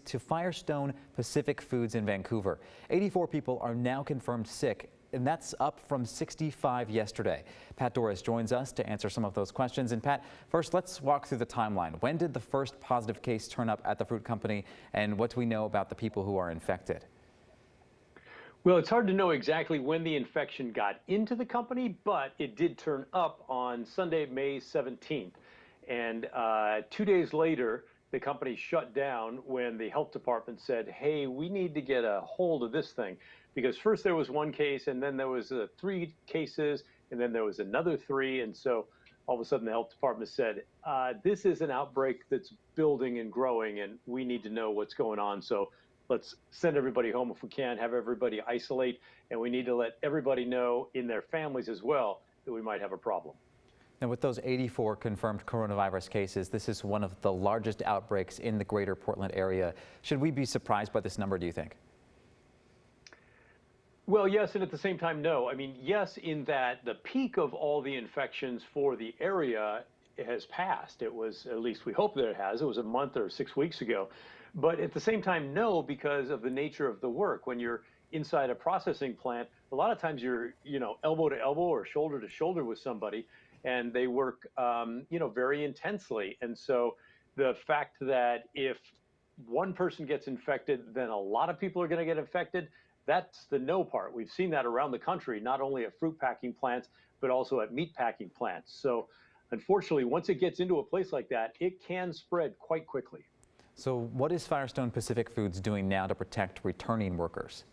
to Firestone Pacific Foods in Vancouver. 84 people are now confirmed sick, and that's up from 65 yesterday. Pat Doris joins us to answer some of those questions. And Pat, first let's walk through the timeline. When did the first positive case turn up at the fruit company, and what do we know about the people who are infected? Well, it's hard to know exactly when the infection got into the company, but it did turn up on Sunday, May 17th. And 2 days later, the company shut down when the health department said, hey, we need to get a hold of this thing. Because first there was one case, and then there was 3 cases, and then there was another 3. And so all of a sudden the health department said, this is an outbreak that's building and growing, and we need to know what's going on. So let's send everybody home if we can, have everybody isolate, and we need to let everybody know in their families as well that we might have a problem. Now, with those 84 confirmed coronavirus cases, this is one of the largest outbreaks in the greater Portland area. Should we be surprised by this number, do you think? Well, yes, and at the same time, no. I mean, yes, in that the peak of all the infections for the area has passed. It was, at least we hope that it has. It was a month or 6 weeks ago. But at the same time, no, because of the nature of the work. When you're inside a processing plant, a lot of times you're, elbow to elbow or shoulder to shoulder with somebody, and they work, very intensely. And so the fact that if one person gets infected, then a lot of people are going to get infected, that's the no part. We've seen that around the country, not only at fruit packing plants, but also at meat packing plants. So unfortunately, once it gets into a place like that, it can spread quite quickly. So what is Firestone Pacific Foods doing now to protect returning workers?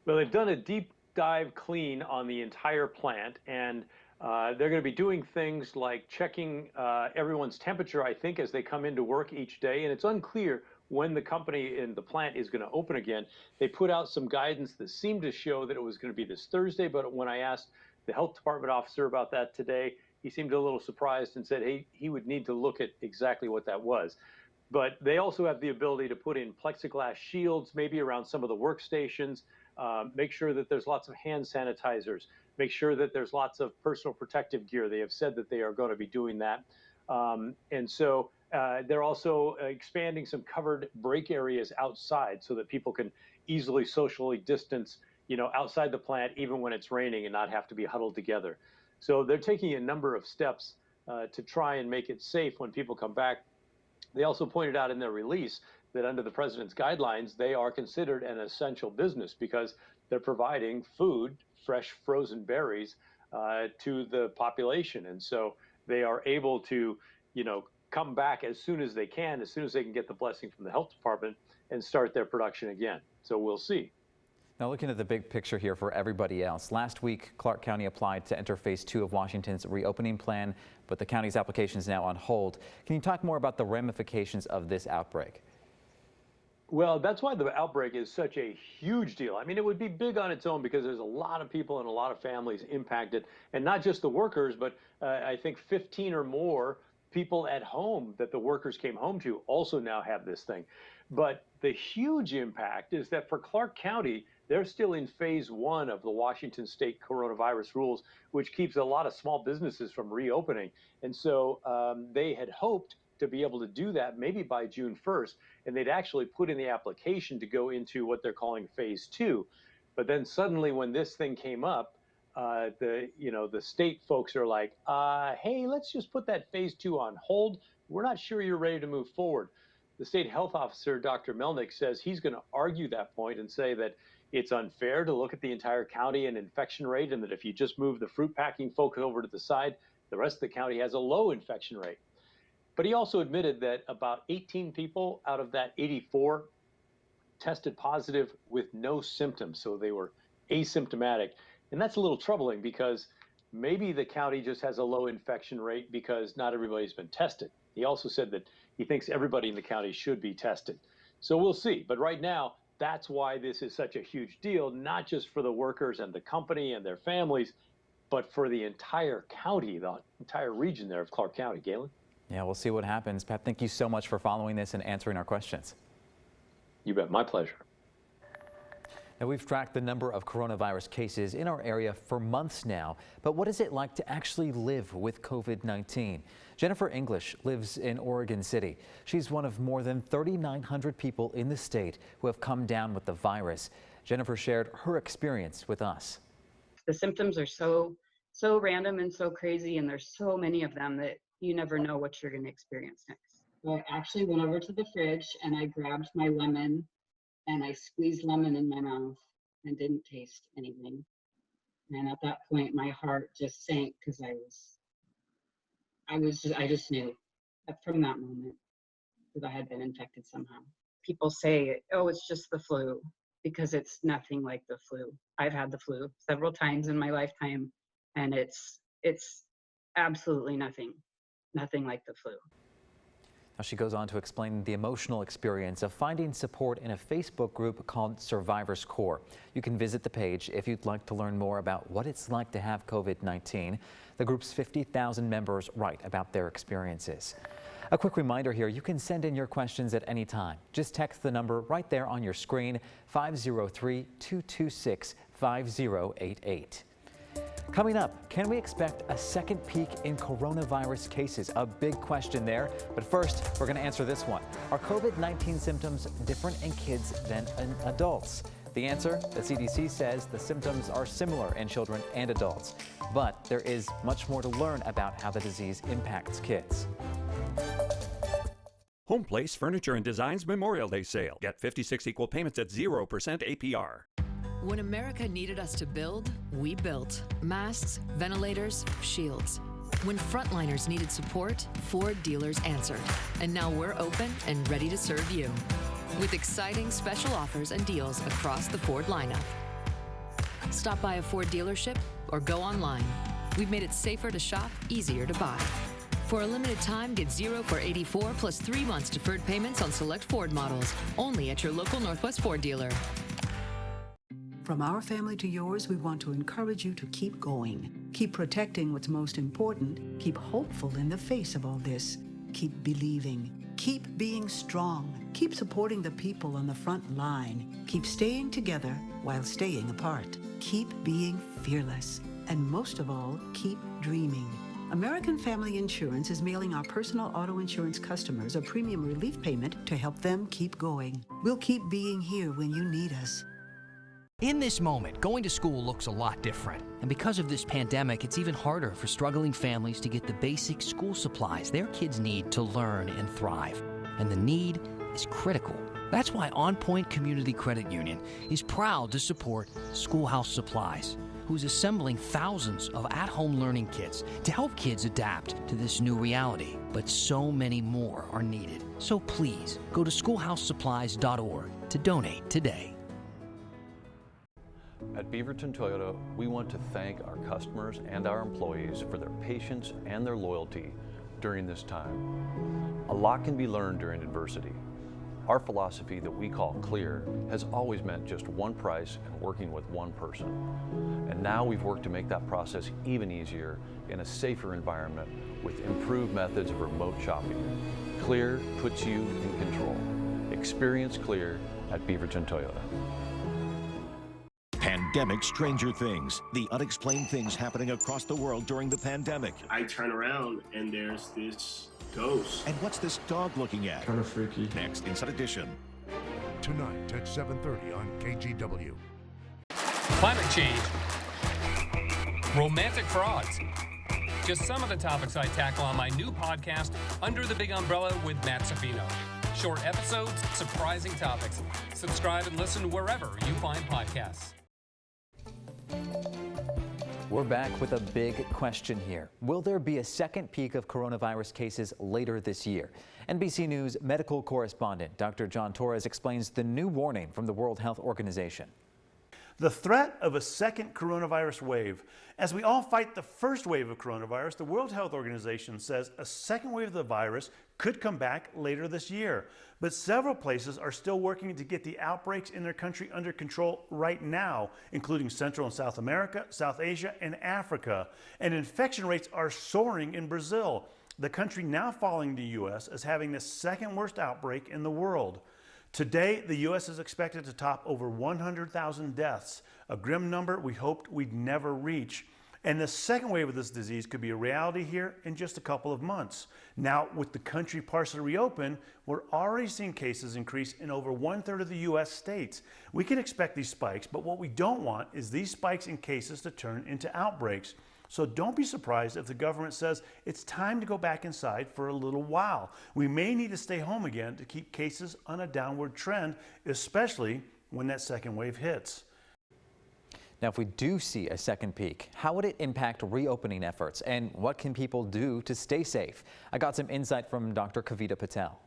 Well, they've done a deep dive clean on the entire plant, and they're going to be doing things like checking everyone's temperature, I think, as they come into work each day. And it's unclear when the company and the plant is going to open again. They put out some guidance that seemed to show that it was going to be this Thursday, but when I asked the health department officer about that today, he seemed a little surprised and said, hey, he would need to look at exactly what that was. But they also have the ability to put in plexiglass shields, maybe around some of the workstations, make sure that there's lots of hand sanitizers, make sure that there's lots of personal protective gear. They have said that they are going to be doing that. And so they're also expanding some covered break areas outside so that people can easily socially distance, outside the plant, even when it's raining, and not have to be huddled together. So they're taking a number of steps to try and make it safe when people come back. They also pointed out in their release that under the president's guidelines, they are considered an essential business because they're providing food, fresh frozen berries, to the population. And so they are able to, come back as soon as they can get the blessing from the health department and start their production again. So we'll see. Now, looking at the big picture here for everybody else, last week Clark County applied to enter phase 2 of Washington's reopening plan, but the county's application is now on hold. Can you talk more about the ramifications of this outbreak? Well, that's why the outbreak is such a huge deal. I mean, it would be big on its own because there's a lot of people and a lot of families impacted, and not just the workers, but I think 15 or more people at home that the workers came home to also now have this thing. But the huge impact is that for Clark County, they're still in phase 1 of the Washington state coronavirus rules, which keeps a lot of small businesses from reopening. And so they had hoped to be able to do that maybe by June 1st, and they'd actually put in the application to go into what they're calling phase 2. But then suddenly when this thing came up, the state folks are like, hey, let's just put that phase 2 on hold. We're not sure you're ready to move forward. The state health officer, Dr. Melnick, says he's going to argue that point and say that it's unfair to look at the entire county and infection rate, and that if you just move the fruit packing folks over to the side, the rest of the county has a low infection rate. But he also admitted that about 18 people out of that 84 tested positive with no symptoms, so they were asymptomatic. And that's a little troubling because maybe the county just has a low infection rate because not everybody's been tested. He also said that he thinks everybody in the county should be tested. So we'll see. But right now, that's why this is such a huge deal, not just for the workers and the company and their families, but for the entire county, the entire region there of Clark County. Galen? Yeah, we'll see what happens. Pat, thank you so much for following this and answering our questions. You bet. My pleasure. Now, we've tracked the number of coronavirus cases in our area for months now, but what is it like to actually live with COVID-19? Jennifer English lives in Oregon City. She's one of more than 3,900 people in the state who have come down with the virus. Jennifer shared her experience with us. The symptoms are so random and so crazy, and there's so many of them that you never know what you're going to experience next. So I actually went over to the fridge and I grabbed my lemon and I squeezed lemon in my mouth and didn't taste anything. And at that point, my heart just sank because I just knew that from that moment that I had been infected somehow. People say, oh, it's just the flu, because it's nothing like the flu. I've had the flu several times in my lifetime, and it's absolutely nothing like the flu. Now, she goes on to explain the emotional experience of finding support in a Facebook group called Survivors Core. You can visit the page if you'd like to learn more about what it's like to have COVID-19. The group's 50,000 members write about their experiences. A quick reminder here, you can send in your questions at any time. Just text the number right there on your screen, 503-226-5088. Coming up, can we expect a second peak in coronavirus cases? A big question there. But first, we're going to answer this one. Are COVID-19 symptoms different in kids than in adults? The answer, the CDC says the symptoms are similar in children and adults. But there is much more to learn about how the disease impacts kids. Home Place Furniture and Design's Memorial Day sale. Get 56 equal payments at 0% APR. When America needed us to build, we built. Masks, ventilators, shields. When frontliners needed support, Ford dealers answered. And now we're open and ready to serve you. With exciting special offers and deals across the Ford lineup. Stop by a Ford dealership or go online. We've made it safer to shop, easier to buy. For a limited time, get 0 for 84 plus 3 months deferred payments on select Ford models. Only at your local Northwest Ford dealer. From our family to yours, we want to encourage you to keep going. Keep protecting what's most important. Keep hopeful in the face of all this. Keep believing. Keep being strong. Keep supporting the people on the front line. Keep staying together while staying apart. Keep being fearless. And most of all, keep dreaming. American Family Insurance is mailing our personal auto insurance customers a premium relief payment to help them keep going. We'll keep being here when you need us. In this moment, going to school looks a lot different. And because of this pandemic, it's even harder for struggling families to get the basic school supplies their kids need to learn and thrive. And the need is critical. That's why On Point Community Credit Union is proud to support Schoolhouse Supplies, who's assembling thousands of at-home learning kits to help kids adapt to this new reality. But so many more are needed. So please, go to schoolhousesupplies.org to donate today. At Beaverton Toyota, we want to thank our customers and our employees for their patience and their loyalty during this time. A lot can be learned during adversity. Our philosophy that we call CLEAR has always meant just one price and working with one person. And now we've worked to make that process even easier in a safer environment with improved methods of remote shopping. CLEAR puts you in control. Experience CLEAR at Beaverton Toyota. Pandemic Stranger Things, the unexplained things happening across the world during the pandemic. I turn around and there's this ghost. And what's this dog looking at? Kind of freaky. Next, Inside Edition. Tonight at 7:30 on KGW. Climate change. Romantic frauds. Just some of the topics I tackle on my new podcast, Under the Big Umbrella with Matt Safino. Short episodes, surprising topics. Subscribe and listen wherever you find podcasts. We're back with a big question here. Will there be a second peak of coronavirus cases later this year? NBC News medical correspondent Dr. John Torres explains the new warning from the World Health Organization. The threat of a second coronavirus wave. As we all fight the first wave of coronavirus, the World Health Organization says a second wave of the virus could come back later this year. But several places are still working to get the outbreaks in their country under control right now, including Central and South America, South Asia, and Africa. And infection rates are soaring in Brazil, the country now following the U.S. as having the second worst outbreak in the world. Today, the U.S. is expected to top over 100,000 deaths, a grim number we hoped we'd never reach. And the second wave of this disease could be a reality here in just a couple of months. Now, with the country partially reopened, we're already seeing cases increase in over 1/3 of the U.S. states. We can expect these spikes, but what we don't want is these spikes in cases to turn into outbreaks. So don't be surprised if the government says it's time to go back inside for a little while. We may need to stay home again to keep cases on a downward trend, especially when that second wave hits. Now, if we do see a second peak, how would it impact reopening efforts, and what can people do to stay safe? I got some insight from Dr. Kavita Patel.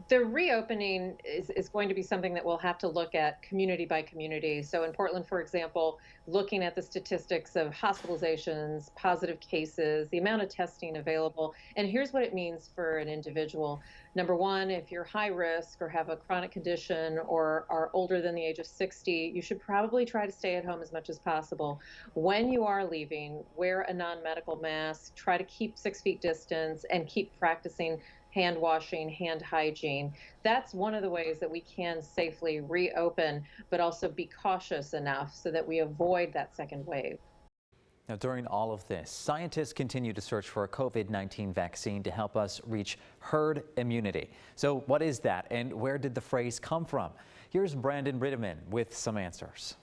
The reopening is going to be something that we'll have to look at community by community. So in Portland, for example, looking at the statistics of hospitalizations, positive cases, the amount of testing available. And here's what it means for an individual. Number one, if you're high risk or have a chronic condition or are older than the age of 60, you should probably try to stay at home as much as possible. When you are leaving, wear a non-medical mask, try to keep 6 feet distance, and keep practicing hand washing, hand hygiene. That's one of the ways that we can safely reopen, but also be cautious enough so that we avoid that second wave. Now, during all of this, scientists continue to search for a COVID-19 vaccine to help us reach herd immunity. So what is that, and where did the phrase come from? Here's Brandon Rittiman with some answers.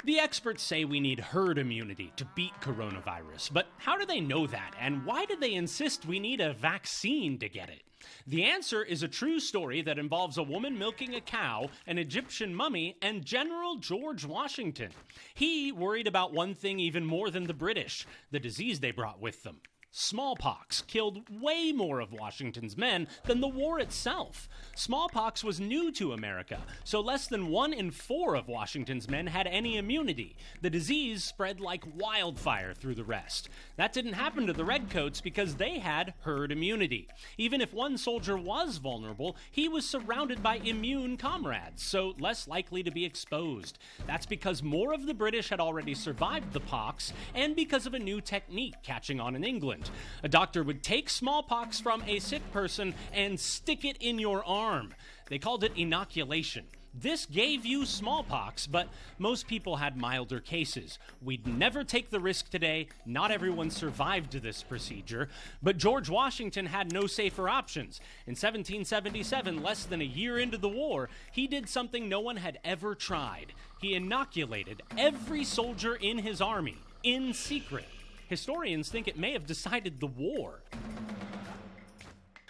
The experts say we need herd immunity to beat coronavirus, but how do they know that, and why do they insist we need a vaccine to get it? The answer is a true story that involves a woman milking a cow, an Egyptian mummy, and General George Washington. He worried about one thing even more than the British, the disease they brought with them. Smallpox killed way more of Washington's men than the war itself. Smallpox was new to America, so less than 1 in 4 of Washington's men had any immunity. The disease spread like wildfire through the rest. That didn't happen to the Redcoats because they had herd immunity. Even if one soldier was vulnerable, he was surrounded by immune comrades, so less likely to be exposed. That's because more of the British had already survived the pox, and because of a new technique catching on in England. A doctor would take smallpox from a sick person and stick it in your arm. They called it inoculation. This gave you smallpox, but most people had milder cases. We'd never take the risk today. Not everyone survived this procedure, but George Washington had no safer options. In 1777, less than a year into the war, he did something no one had ever tried. He inoculated every soldier in his army, in secret. Historians think it may have decided the war.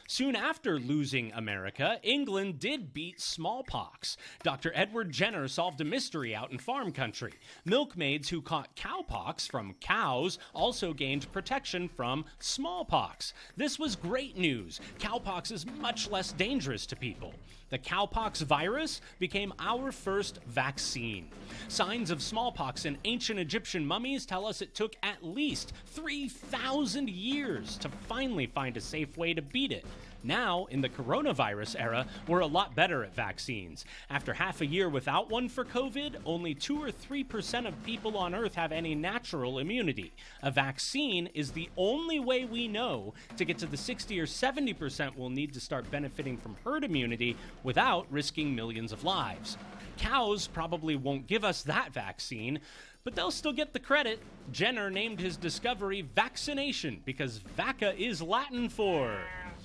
Soon after losing America, England did beat smallpox. Dr. Edward Jenner solved a mystery out in farm country. Milkmaids who caught cowpox from cows also gained protection from smallpox. This was great news. Cowpox is much less dangerous to people. The cowpox virus became our first vaccine. Signs of smallpox in ancient Egyptian mummies tell us it took at least 3,000 years to finally find a safe way to beat it. Now, in the coronavirus era, we're a lot better at vaccines. After half a year without one for COVID, only 2 or 3% of people on Earth have any natural immunity. A vaccine is the only way we know to get to the 60 or 70% we'll need to start benefiting from herd immunity without risking millions of lives. Cows probably won't give us that vaccine, but they'll still get the credit. Jenner named his discovery vaccination because vacca is Latin for,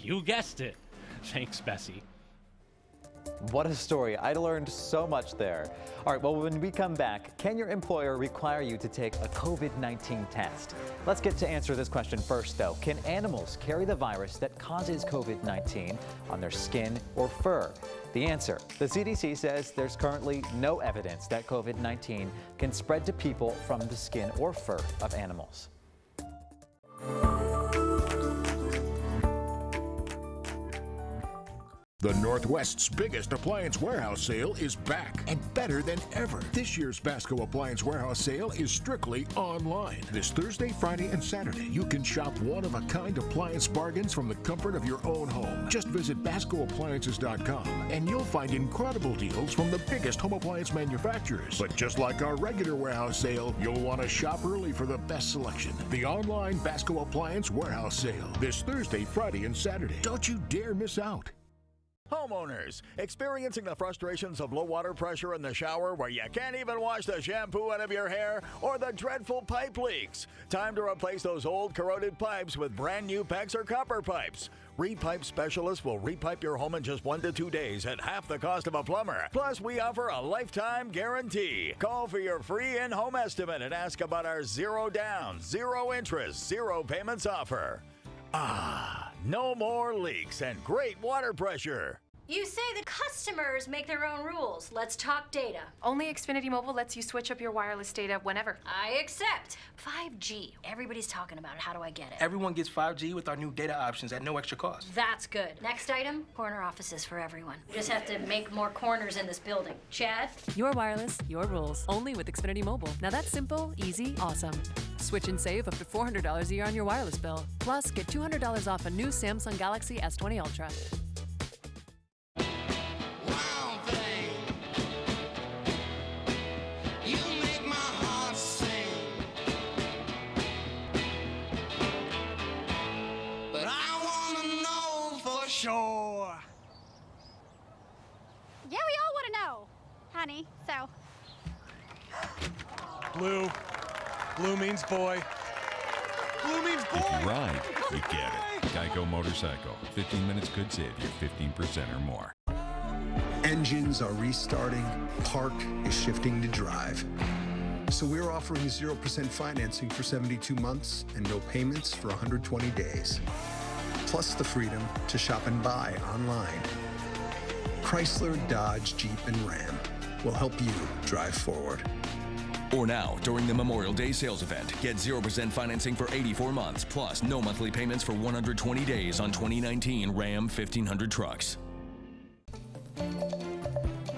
you guessed it. Thanks, Bessie. What a story. I learned so much there. All right, well, when we come back, can your employer require you to take a COVID-19 test? Let's get to answer this question first, though. Can animals carry the virus that causes COVID-19 on their skin or fur? The answer, the CDC says there's currently no evidence that COVID-19 can spread to people from the skin or fur of animals. The Northwest's biggest appliance warehouse sale is back and better than ever. This year's Basco Appliance Warehouse Sale is strictly online. This Thursday, Friday, and Saturday, you can shop one-of-a-kind appliance bargains from the comfort of your own home. Just visit BascoAppliances.com and you'll find incredible deals from the biggest home appliance manufacturers. But just like our regular warehouse sale, you'll want to shop early for the best selection. The online Basco Appliance Warehouse Sale. This Thursday, Friday, and Saturday. Don't you dare miss out. Homeowners, experiencing the frustrations of low water pressure in the shower where you can't even wash the shampoo out of your hair, or the dreadful pipe leaks. Time to replace those old corroded pipes with brand new PEX or copper pipes. Repipe Specialists will repipe your home in just 1 to 2 days at half the cost of a plumber. Plus, we offer a lifetime guarantee. Call for your free in-home estimate and ask about our zero down, zero interest, zero payments offer. No more leaks and great water pressure. You say the customers make their own rules. Let's talk data. Only Xfinity Mobile lets you switch up your wireless data whenever. I accept. 5G. Everybody's talking about it. How do I get it? Everyone gets 5G with our new data options at no extra cost. That's good. Next item, corner offices for everyone. We just have to make more corners in this building. Chad? Your wireless, your rules. Only with Xfinity Mobile. Now that's simple, easy, awesome. Switch and save up to $400 a year on your wireless bill. Plus, get $200 off a new Samsung Galaxy S20 Ultra. Sure. Yeah, we all want to know, honey, so. Blue. Blue means boy. Blue means boy. If you ride, you get it. Geico Motorcycle. 15 minutes could save you 15% or more. Engines are restarting. Park is shifting to drive. So we're offering 0% financing for 72 months and no payments for 120 days. Plus the freedom to shop and buy online. Chrysler, Dodge, Jeep, and Ram will help you drive forward. Or now, during the Memorial Day sales event, get 0% financing for 84 months, plus no monthly payments for 120 days on 2019 Ram 1500 trucks.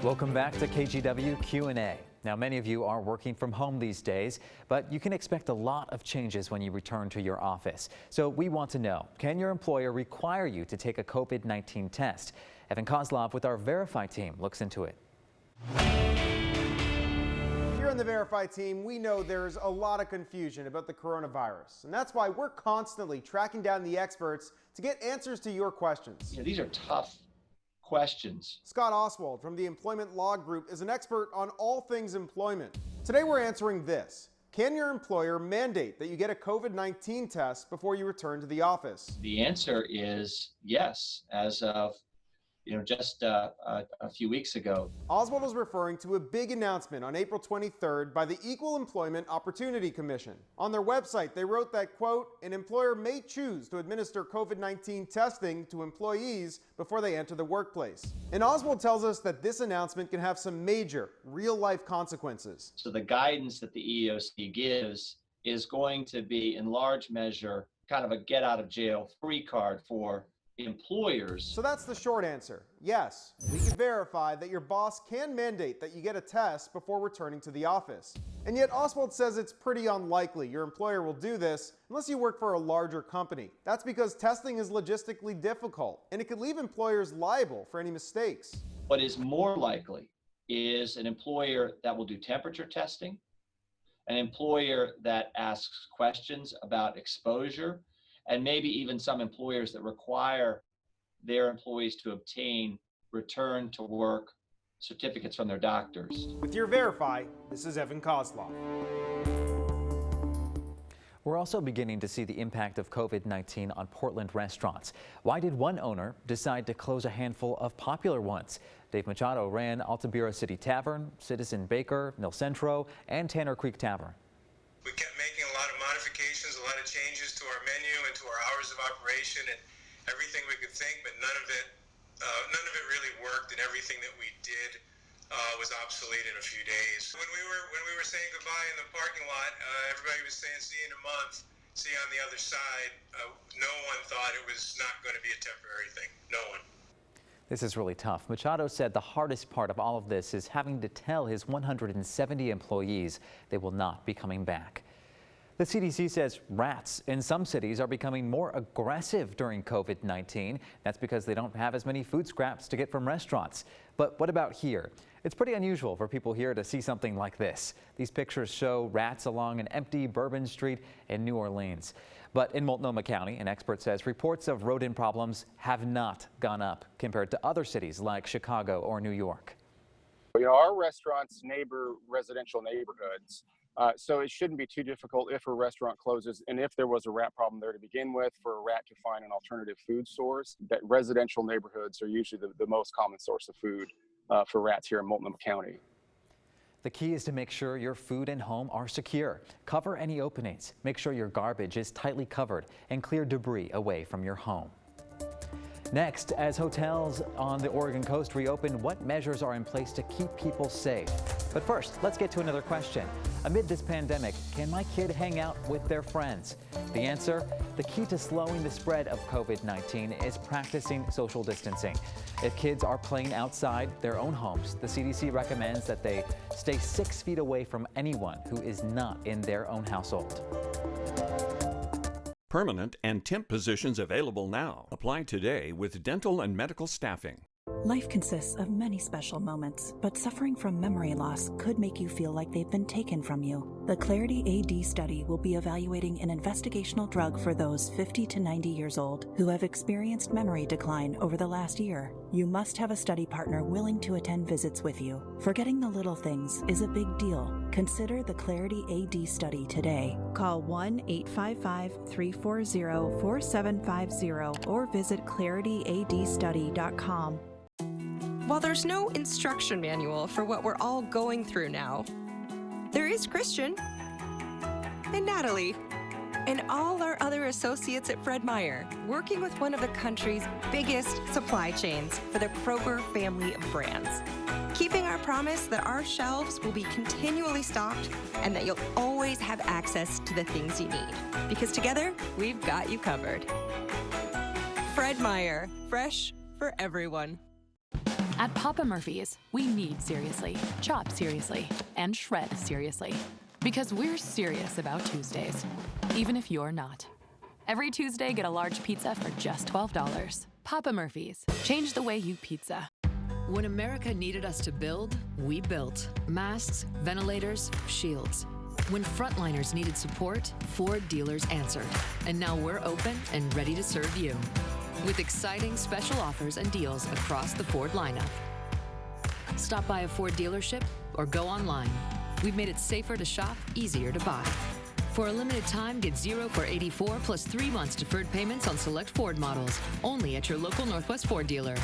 Welcome back to KGW Q&A. Now, many of you are working from home these days, but you can expect a lot of changes when you return to your office. So we want to know, can your employer require you to take a COVID-19 test? Evan Kozlov with our Verify team looks into it. Here on the Verify team, we know there's a lot of confusion about the coronavirus, and that's why we're constantly tracking down the experts to get answers to your questions. These are tough questions. Scott Oswald from the Employment Law Group is an expert on all things employment. Today we're answering this. Can your employer mandate that you get a COVID-19 test before you return to the office? The answer is yes, as of just a few weeks ago. Oswald is referring to a big announcement on April 23rd by the Equal Employment Opportunity Commission. On their website, they wrote that, quote, an employer may choose to administer COVID-19 testing to employees before they enter the workplace. And Oswald tells us that this announcement can have some major, real-life consequences. So the guidance that the EEOC gives is going to be, in large measure, kind of a get-out-of-jail-free card for employers. So that's the short answer. Yes, we can verify that your boss can mandate that you get a test before returning to the office. And yet Oswald says it's pretty unlikely your employer will do this unless you work for a larger company. That's because testing is logistically difficult and it could leave employers liable for any mistakes. What is more likely is an employer that will do temperature testing, an employer that asks questions about exposure, and maybe even some employers that require their employees to obtain return to work certificates from their doctors. With your Verify, this is Evan Kozlov. We're also beginning to see the impact of COVID-19 on Portland restaurants. Why did one owner decide to close a handful of popular ones? Dave Machado ran Altamira City Tavern, Citizen Baker, Mil Centro, and Tanner Creek Tavern. We kept making a lot of modifications, a lot of changes to our menu and to our hours of operation and everything we could think, but none of it really worked, and everything that we did was obsolete in a few days. When we were saying goodbye in the parking lot, everybody was saying, see you in a month, see you on the other side. No one thought it was not going to be a temporary thing. No one. This is really tough. Machado said the hardest part of all of this is having to tell his 170 employees they will not be coming back. The CDC says rats in some cities are becoming more aggressive during COVID-19. That's because they don't have as many food scraps to get from restaurants. But what about here? It's pretty unusual for people here to see something like this. These pictures show rats along an empty Bourbon Street in New Orleans. But in Multnomah County, an expert says reports of rodent problems have not gone up compared to other cities like Chicago or New York. You know, our restaurants neighbor residential neighborhoods. So it shouldn't be too difficult if a restaurant closes and if there was a rat problem there to begin with for a rat to find an alternative food source. That residential neighborhoods are usually the most common source of food for rats here in Multnomah County. The key is to make sure your food and home are secure. Cover any openings. Make sure your garbage is tightly covered and clear debris away from your home. Next, as hotels on the Oregon coast reopen, what measures are in place to keep people safe? But first, let's get to another question. Amid this pandemic, can my kid hang out with their friends? The answer, the key to slowing the spread of COVID-19 is practicing social distancing. If kids are playing outside their own homes, the CDC recommends that they stay 6 feet away from anyone who is not in their own household. Permanent and temp positions available now. Apply today with dental and medical staffing. Life consists of many special moments, but suffering from memory loss could make you feel like they've been taken from you. The Clarity AD study will be evaluating an investigational drug for those 50 to 90 years old who have experienced memory decline over the last year. You must have a study partner willing to attend visits with you. Forgetting the little things is a big deal. Consider the Clarity AD study today. Call 1-855-340-4750 or visit clarityadstudy.com. While there's no instruction manual for what we're all going through now, there is Christian and Natalie and all our other associates at Fred Meyer, working with one of the country's biggest supply chains for the Kroger family of brands, keeping our promise that our shelves will be continually stocked and that you'll always have access to the things you need. Because together, we've got you covered. Fred Meyer, fresh for everyone. At Papa Murphy's, we knead seriously, chop seriously, and shred seriously. Because we're serious about Tuesdays, even if you're not. Every Tuesday, get a large pizza for just $12. Papa Murphy's, change the way you pizza. When America needed us to build, we built. Masks, ventilators, shields. When frontliners needed support, Ford dealers answered. And now we're open and ready to serve you. With exciting special offers and deals across the Ford lineup. Stop by a Ford dealership or go online. We've made it safer to shop, easier to buy. For a limited time, get 0 for 84 plus 3 months deferred payments on select Ford models. Only at your local Northwest Ford dealer.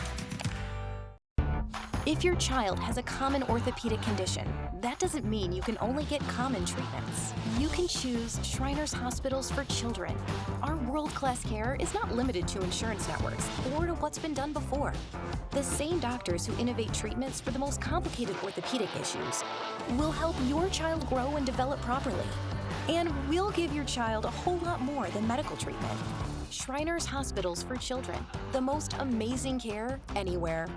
If your child has a common orthopedic condition, that doesn't mean you can only get common treatments. You can choose Shriners Hospitals for Children. Our world-class care is not limited to insurance networks or to what's been done before. The same doctors who innovate treatments for the most complicated orthopedic issues will help your child grow and develop properly. And we'll give your child a whole lot more than medical treatment. Shriners Hospitals for Children, the most amazing care anywhere.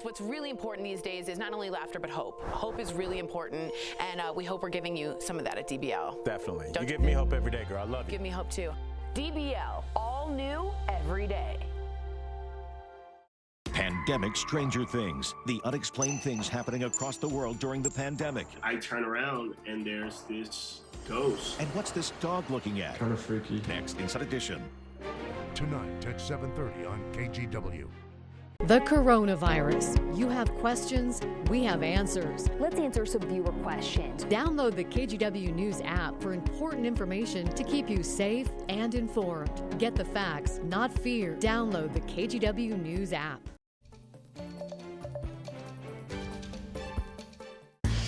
What's really important these days is not only laughter, but hope. Hope is really important, and we hope we're giving you some of that at DBL. Definitely. You give me hope every day, girl. I love you. Give me hope, too. DBL, all new every day. Pandemic Stranger Things, the unexplained things happening across the world during the pandemic. I turn around and there's this ghost. And what's this dog looking at? Kind of freaky. Next, Inside Edition. Tonight at 7:30 on KGW. The coronavirus. You have questions, we have answers. Let's answer some viewer questions. Download the KGW News app for important information to keep you safe and informed. Get the facts, not fear. Download the KGW News app.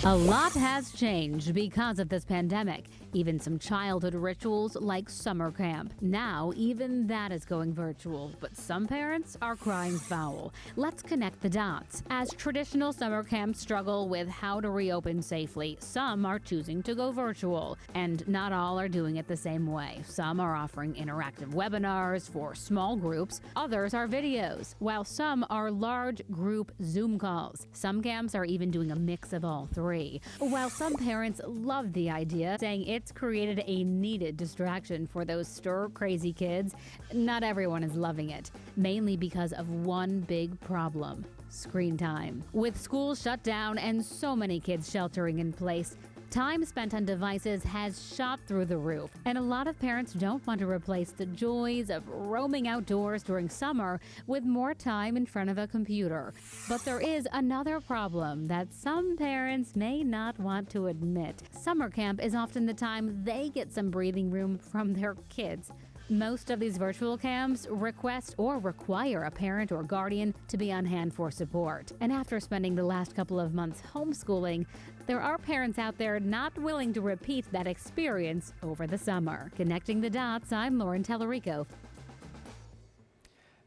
A lot has changed because of this pandemic. Even some childhood rituals like summer camp. Now, even that is going virtual, but some parents are crying foul. Let's connect the dots. As traditional summer camps struggle with how to reopen safely, some are choosing to go virtual, and not all are doing it the same way. Some are offering interactive webinars for small groups, others are videos, while some are large group Zoom calls. Some camps are even doing a mix of all three. While some parents love the idea, saying it's created a needed distraction for those stir-crazy kids, not everyone is loving it, mainly because of one big problem: screen time. With schools shut down and so many kids sheltering in place, time spent on devices has shot through the roof, and a lot of parents don't want to replace the joys of roaming outdoors during summer with more time in front of a computer. But there is another problem that some parents may not want to admit. Summer camp is often the time they get some breathing room from their kids. Most of these virtual camps request or require a parent or guardian to be on hand for support. And after spending the last couple of months homeschooling, there are parents out there not willing to repeat that experience over the summer. Connecting the dots, I'm Lauren Tellerico.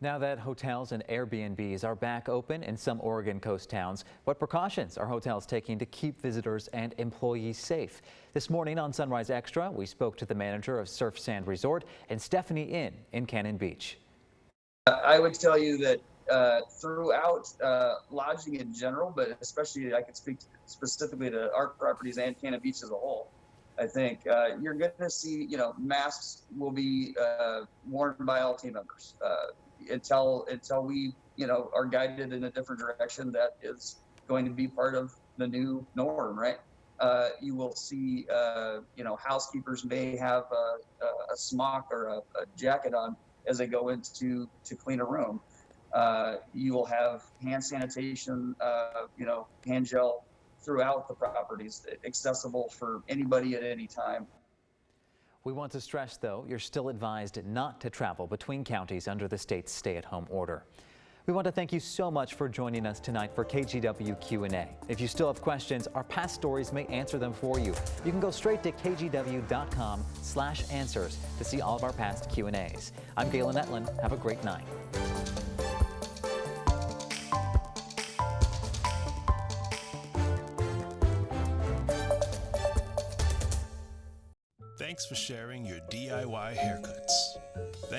Now that hotels and Airbnbs are back open in some Oregon coast towns, what precautions are hotels taking to keep visitors and employees safe? This morning on Sunrise Extra, we spoke to the manager of Surf Sand Resort and Stephanie Inn in Cannon Beach. I would tell you that throughout lodging in general, but especially I could speak specifically to our properties and Cannon Beach as a whole, I think you're going to see, masks will be worn by all team members. Until we, are guided in a different direction, that is going to be part of the new norm, right? You will see, housekeepers may have a smock or a jacket on as they go into to clean a room. You will have hand sanitation, hand gel throughout the properties, accessible for anybody at any time. We want to stress, though, you're still advised not to travel between counties under the state's stay-at-home order. We want to thank you so much for joining us tonight for KGW Q&A. If you still have questions, our past stories may answer them for you. You can go straight to kgw.com/answers to see all of our past Q&As. I'm Galen Etlin. Have a great night. Thanks for sharing your DIY haircuts.